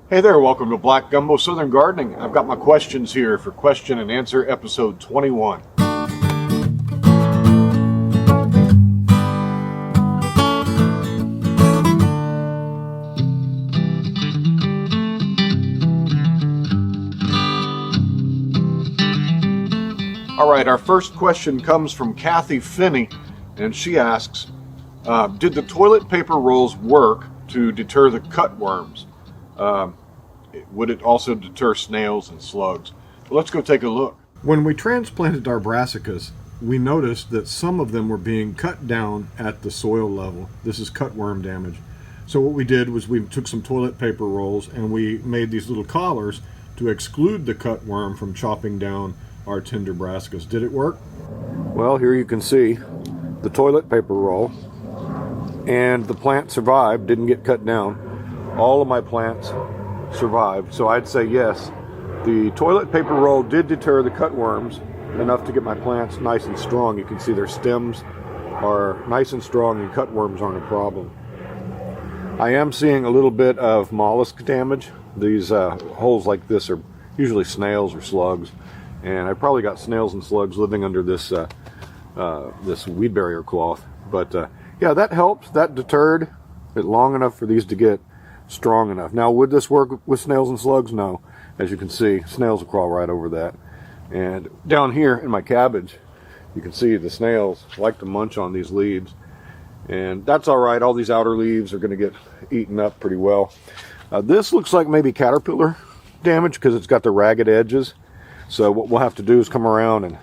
Hey there, welcome to Black Gumbo Southern Gardening. I've got my questions here for question and answer episode 21. All right, our first question comes from Kathy Finney, and she asks, did the toilet paper rolls work to deter the cutworms? Would it also deter snails and slugs? Well, let's go take a look. When we transplanted our brassicas, we noticed that some of them were being cut down at the soil level. This is cutworm damage. So what we did was we took some toilet paper rolls and we made these little collars to exclude the cutworm from chopping down our tender brassicas. Did it work? Well, here you can see the toilet paper roll, and the plant survived, didn't get cut down. All of my plants survived, so I'd say yes, the toilet paper roll did deter the cutworms enough to get my plants nice and strong. You can see their stems are nice and strong and cutworms aren't a problem. I am seeing a little bit of mollusk damage. These holes like this are usually snails or slugs, and I probably got snails and slugs living under this this weed barrier cloth. But yeah, that helps. That deterred it long enough for these to get strong enough. Now, would this work with snails and slugs? No. As you can see, snails will crawl right over that. And down here in my cabbage, you can see the snails like to munch on these leaves. And that's all right. All these outer leaves are going to get eaten up pretty well. This looks like maybe caterpillar damage because it's got the ragged edges. So what we'll have to do is come around and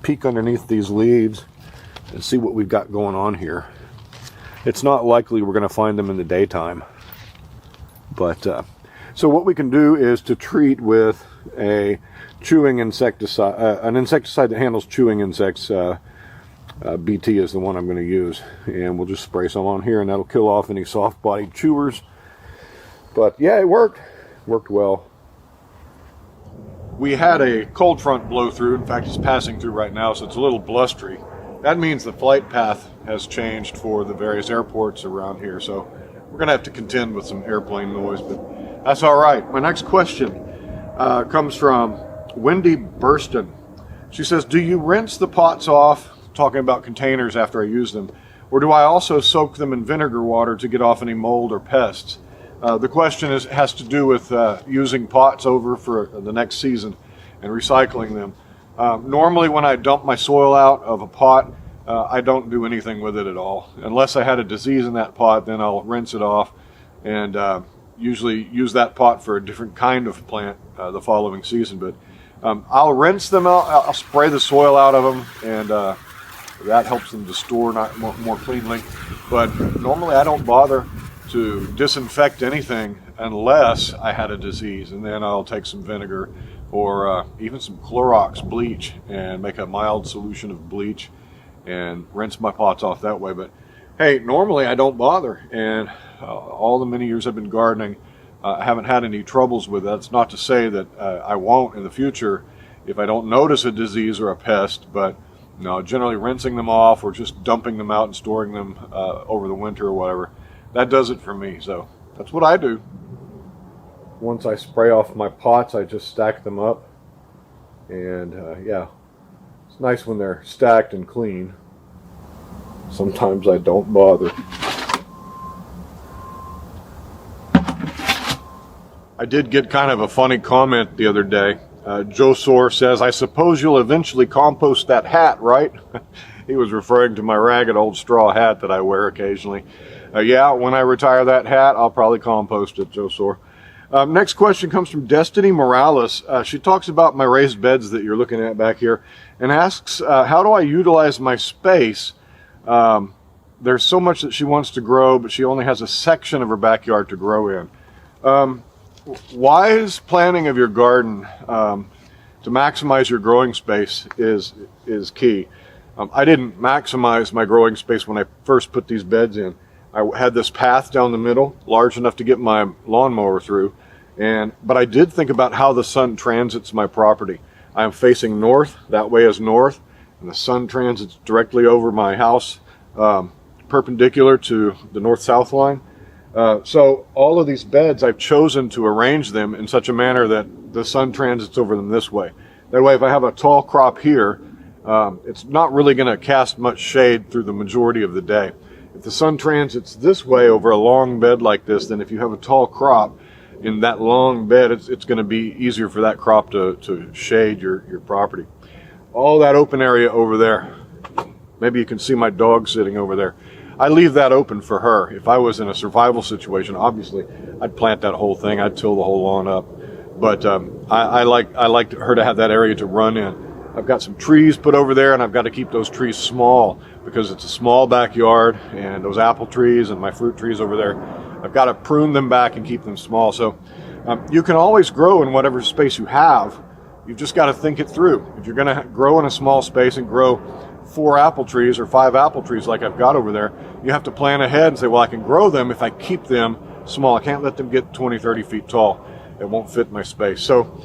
peek underneath these leaves and see what we've got going on here. It's not likely we're going to find them in the daytime. But so what we can do is to treat with a chewing insecticide, an insecticide that handles chewing insects. BT is the one I'm going to use, and we'll just spray some on here, and that'll kill off any soft-bodied chewers. But yeah, it worked well. We had a cold front blow through. In fact, it's passing through right now, so it's a little blustery. That means the flight path has changed for the various airports around here, so we're going to have to contend with some airplane noise, but that's all right. My next question comes from Wendy Burston. She says, do you rinse the pots off, talking about containers, after I use them, or do I also soak them in vinegar water to get off any mold or pests? The question has to do with using pots over for the next season and recycling them. Normally when I dump my soil out of a pot, I don't do anything with it at all. Unless I had a disease in that pot, then I'll rinse it off and usually use that pot for a different kind of plant the following season. But I'll rinse them out, I'll spray the soil out of them, and that helps them to store more cleanly. But normally I don't bother to disinfect anything unless I had a disease, and then I'll take some vinegar or even some Clorox bleach and make a mild solution of bleach and rinse my pots off that way. But hey, normally I don't bother, and all the many years I've been gardening, I haven't had any troubles with that. It's not to say that I won't in the future if I don't notice a disease or a pest, but no, generally rinsing them off or just dumping them out and storing them over the winter or whatever, that does it for me. So that's what I do. Once I spray off my pots, I just stack them up, and yeah, it's nice when they're stacked and clean. Sometimes I don't bother. I did get kind of a funny comment the other day. Josor says, I suppose you'll eventually compost that hat, right? He was referring to my ragged old straw hat that I wear occasionally. Yeah, when I retire that hat, I'll probably compost it, Josor. Next question comes from Destiny Morales. She talks about my raised beds that you're looking at back here and asks, how do I utilize my space? There's so much that she wants to grow, but she only has a section of her backyard to grow in. Wise planning of your garden to maximize your growing space is key. I didn't maximize my growing space when I first put these beds in. I had this path down the middle, large enough to get my lawnmower through, but I did think about how the sun transits my property. I am facing north, that way is north, and the sun transits directly over my house, perpendicular to the north-south line. So all of these beds, I've chosen to arrange them in such a manner that the sun transits over them this way. That way, if I have a tall crop here, it's not really going to cast much shade through the majority of the day. If the sun transits this way over a long bed like this, then if you have a tall crop in that long bed, it's going to be easier for that crop to shade your property. All that open area over there, maybe you can see my dog sitting over there. I leave that open for her. If I was in a survival situation, obviously, I'd plant that whole thing. I'd till the whole lawn up. But I like her to have that area to run in. I've got some trees put over there, and I've got to keep those trees small because it's a small backyard, and those apple trees and my fruit trees over there, I've got to prune them back and keep them small. So you can always grow in whatever space you have. You've just got to think it through. If you're going to grow in a small space and grow 4 apple trees or 5 apple trees like I've got over there, you have to plan ahead and say, well, I can grow them if I keep them small. I can't let them get 20, 30 feet tall. It won't fit my space. So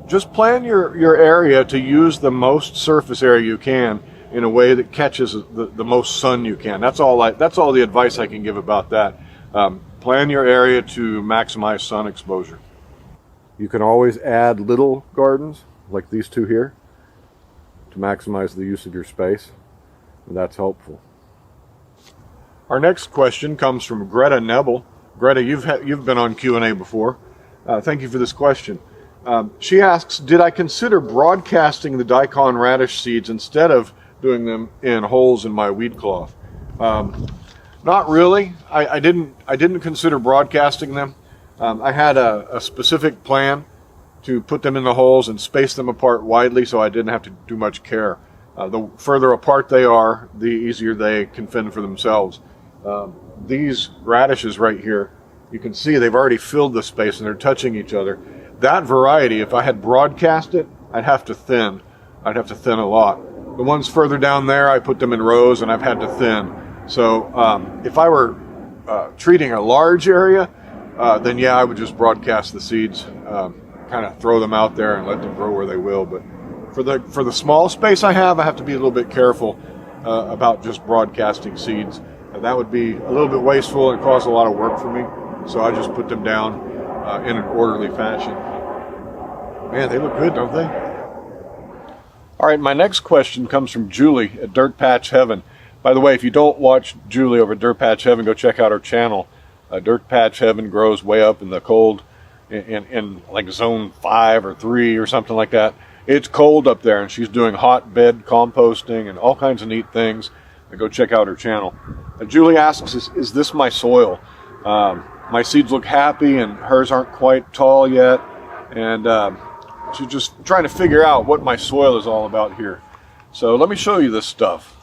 just plan your area to use the most surface area you can in a way that catches the most sun you can. That's all the advice I can give about that. Plan your area to maximize sun exposure. You can always add little gardens like these 2 here to maximize the use of your space, and that's helpful. Our next question comes from Greta Nebel. Greta, you've been on Q&A before. Thank you for this question. She asks, did I consider broadcasting the Daikon radish seeds instead of doing them in holes in my weed cloth? Not really. I didn't consider broadcasting them. I had a specific plan to put them in the holes and space them apart widely so I didn't have to do much care. The further apart they are, the easier they can fend for themselves. These radishes right here, you can see they've already filled the space and they're touching each other. That variety, if I had broadcast it, I'd have to thin. I'd have to thin a lot. The ones further down there, I put them in rows and I've had to thin. So if I were treating a large area, then yeah, I would just broadcast the seeds, kind of throw them out there and let them grow where they will. But for the small space I have to be a little bit careful about just broadcasting seeds. That would be a little bit wasteful and cause a lot of work for me. So I just put them down in an orderly fashion. Man, they look good, don't they? All right, my next question comes from Julie at Dirt Patch Heaven. By the way, if you don't watch Julie over at Dirt Patch Heaven, go check out her channel. Dirt Patch Heaven grows way up in the cold, in like zone 5 or 3 or something like that. It's cold up there, and she's doing hot bed composting and all kinds of neat things. Go check out her channel. Julie asks, is this my soil? My seeds look happy, and hers aren't quite tall yet. And she's just trying to figure out what my soil is all about here. So let me show you this stuff.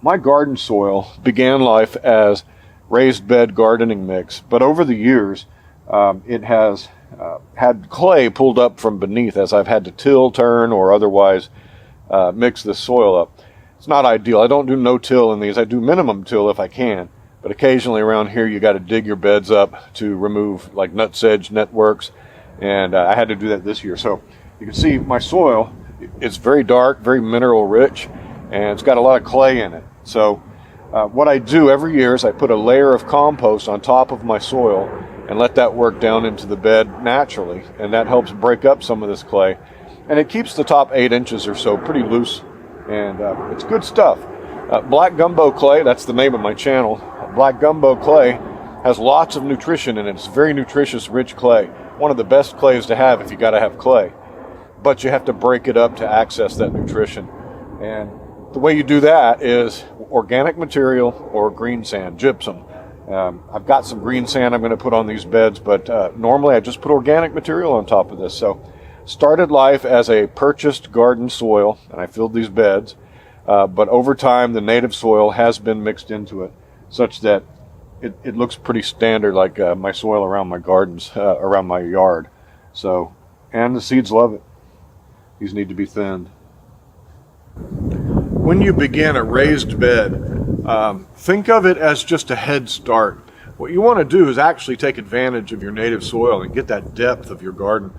My garden soil began life as raised bed gardening mix, but over the years, it has had clay pulled up from beneath as I've had to till, turn, or otherwise mix this soil up. It's not ideal. I don't do no-till in these. I do minimum till if I can, but occasionally around here you got to dig your beds up to remove like nutsedge networks, and I had to do that this year. So you can see my soil, it's very dark, very mineral rich, and it's got a lot of clay in it. So what I do every year is I put a layer of compost on top of my soil and let that work down into the bed naturally, and that helps break up some of this clay, and it keeps the top 8 inches or so pretty loose, and it's good stuff. Black Gumbo clay, that's the name of my channel. Black Gumbo clay has lots of nutrition in it. It's very nutritious, rich clay. One of the best clays to have if you got to have clay, but you have to break it up to access that nutrition. And the way you do that is organic material or green sand, gypsum. I've got some green sand I'm going to put on these beds, but normally I just put organic material on top of this. So started life as a purchased garden soil, and I filled these beds, but over time the native soil has been mixed into it such that it looks pretty standard, like my soil around my gardens, around my yard. So, and the seeds love it. These need to be thinned. When you begin a raised bed, think of it as just a head start. What you want to do is actually take advantage of your native soil and get that depth of your garden.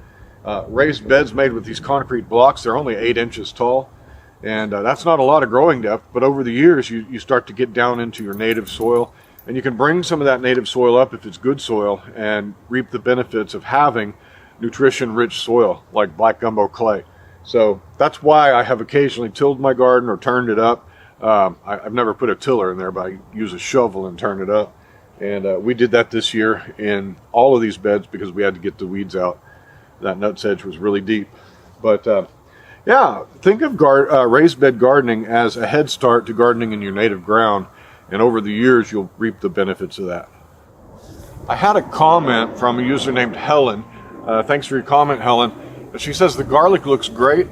Raised beds made with these concrete blocks, they're only 8 inches tall, and that's not a lot of growing depth, but over the years you start to get down into your native soil, And you can bring some of that native soil up if it's good soil and reap the benefits of having nutrition-rich soil like black gumbo clay. So that's why I have occasionally tilled my garden or turned it up. I've never put a tiller in there, but I use a shovel and turn it up. And we did that this year in all of these beds because we had to get the weeds out. That nutsedge was really deep. But yeah, think of raised bed gardening as a head start to gardening in your native ground. And over the years, you'll reap the benefits of that. I had a comment from a user named Helen. Thanks for your comment, Helen. She says the garlic looks great.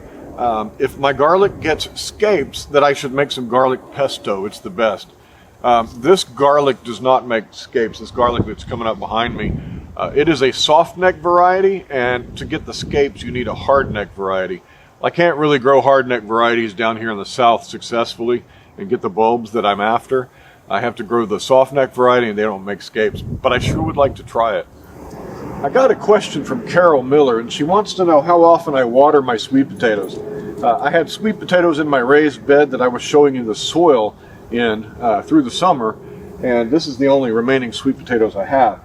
If my garlic gets scapes, that I should make some garlic pesto. It's the best. This garlic does not make scapes. This garlic that's coming up behind me. It is a soft neck variety, and to get the scapes, you need a hard neck variety. I can't really grow hard neck varieties down here in the south successfully and get the bulbs that I'm after. I have to grow the soft neck variety, and they don't make scapes, but I sure would like to try it. I got a question from Carol Miller, and she wants to know how often I water my sweet potatoes. I had sweet potatoes in my raised bed that I was showing you the soil in through the summer, and this is the only remaining sweet potatoes I have.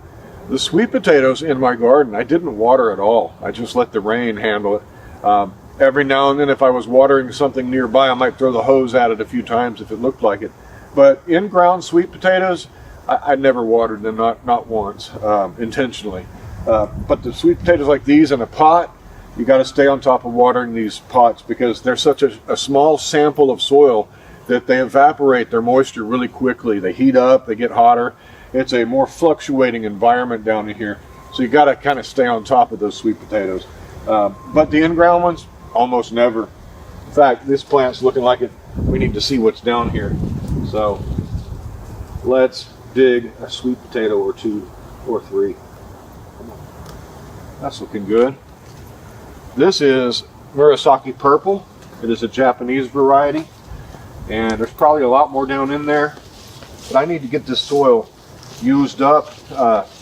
The sweet potatoes in my garden, I didn't water at all. I just let the rain handle it. Every now and then, if I was watering something nearby, I might throw the hose at it a few times if it looked like it. But in-ground sweet potatoes, I never watered them, not once, intentionally. But the sweet potatoes like these in a pot, you got to stay on top of watering these pots because they're such a small sample of soil that they evaporate their moisture really quickly. They heat up, they get hotter. It's a more fluctuating environment down in here. So you got to kind of stay on top of those sweet potatoes. But the in-ground ones, almost never. In fact, this plant's looking like it. We need to see what's down here. So let's dig a sweet potato or two or three. That's looking good. This is Murasaki Purple. It is a Japanese variety, and there's probably a lot more down in there, but I need to get this soil used up,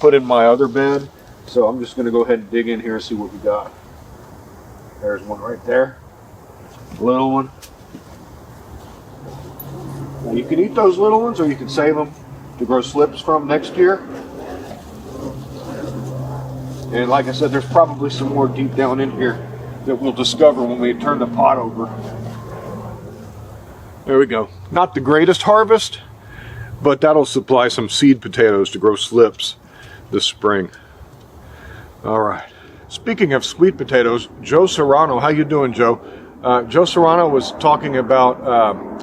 put in my other bed, so I'm just going to go ahead and dig in here and see what we got. There's one right there, little one. Now you can eat those little ones, or you can save them to grow slips from next year. And like I said, there's probably some more deep down in here that we'll discover when we turn the pot over. There we go. Not the greatest harvest, but that'll supply some seed potatoes to grow slips this spring. All right. Speaking of sweet potatoes, Joe Serrano, how you doing, Joe? Joe Serrano was talking about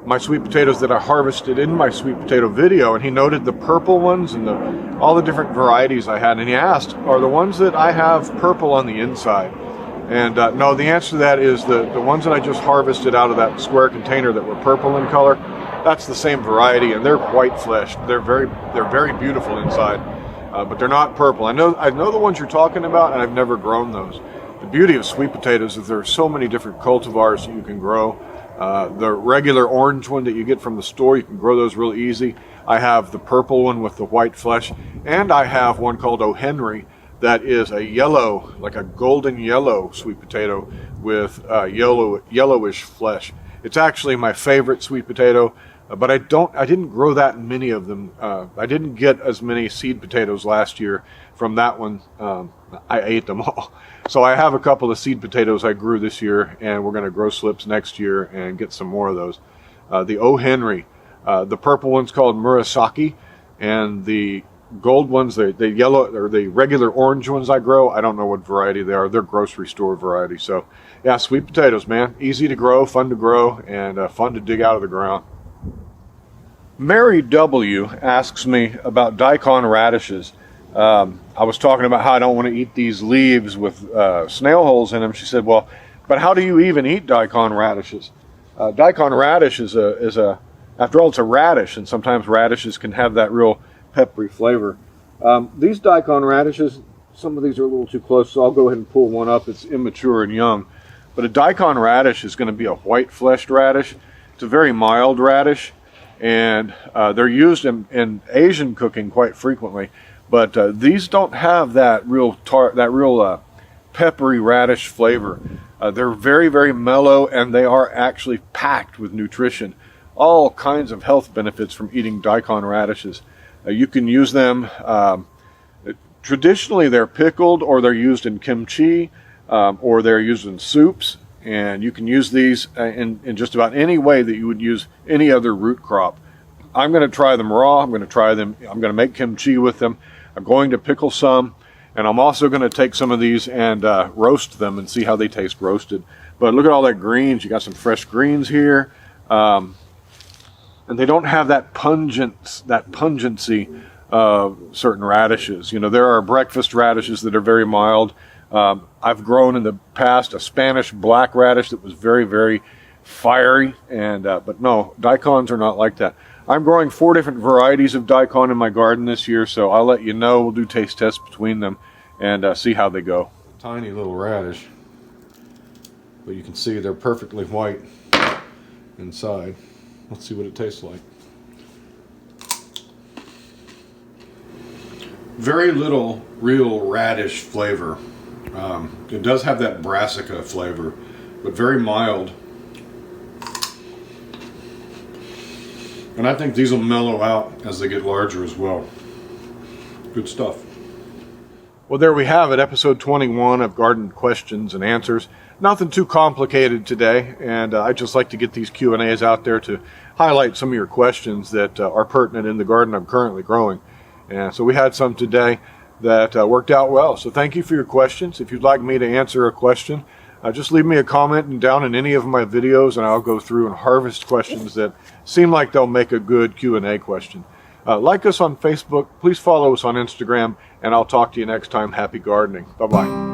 my sweet potatoes that I harvested in my sweet potato video, and he noted the purple ones and all the different varieties I had, and he asked, are the ones that I have purple on the inside? And no, the answer to that is the ones that I just harvested out of that square container that were purple in color, that's the same variety, and they're white fleshed. They're very beautiful inside, but they're not purple. I know the ones you're talking about, and I've never grown those. The beauty of sweet potatoes is there are so many different cultivars that you can grow. The regular orange one that you get from the store, you can grow those real easy. I have the purple one with the white flesh, and I have one called O. Henry that is a yellow, like a golden yellow sweet potato with yellowish flesh. It's actually my favorite sweet potato, but I didn't grow that many of them. I didn't get as many seed potatoes last year from that one. I ate them all. So I have a couple of seed potatoes I grew this year, and we're going to grow slips next year and get some more of those. The O. Henry, the purple one's called Murasaki, and the gold ones, the yellow or the regular orange ones I grow, I don't know what variety they are. They're grocery store variety. So yeah, sweet potatoes, man. Easy to grow, fun to grow, and fun to dig out of the ground. Mary W. asks me about Daikon radishes. I was talking about how I don't want to eat these leaves with snail holes in them. She said, well, but how do you even eat Daikon radishes? Daikon radish is after all, it's a radish, and sometimes radishes can have that real peppery flavor. These Daikon radishes, some of these are a little too close, so I'll go ahead and pull one up. It's immature and young. But a Daikon radish is going to be a white-fleshed radish. It's a very mild radish, and they're used in Asian cooking quite frequently. But these don't have that real peppery radish flavor. They're very, very mellow, and they are actually packed with nutrition. All kinds of health benefits from eating Daikon radishes. You can use them, traditionally they're pickled, or they're used in kimchi, or they're used in soups, and you can use these in just about any way that you would use any other root crop. I'm going to try them raw. I'm going to make kimchi with them. I'm going to pickle some, and I'm also going to take some of these and roast them and see how they taste roasted. But look at all that greens. You got some fresh greens here. And they don't have that pungency of certain radishes. You know, there are breakfast radishes that are very mild. I've grown in the past a Spanish black radish that was very, very fiery, and but no, Daikons are not like that. I'm growing 4 different varieties of Daikon in my garden this year, so I'll let you know. We'll do taste tests between them and see how they go. Tiny little radish, but you can see they're perfectly white inside. Let's see what it tastes like. Very little real radish flavor. It does have that brassica flavor, but very mild. And I think these will mellow out as they get larger as well. Good stuff. Well, there we have it, episode 21 of Garden Questions and Answers. Nothing too complicated today, and I just like to get these Q&As out there to highlight some of your questions that are pertinent in the garden I'm currently growing. And so we had some today that worked out well. So thank you for your questions. If you'd like me to answer a question, just leave me a comment down in any of my videos, and I'll go through and harvest questions that seem like they'll make a good Q&A question. Like us on Facebook, please follow us on Instagram, and I'll talk to you next time. Happy gardening. Bye-bye.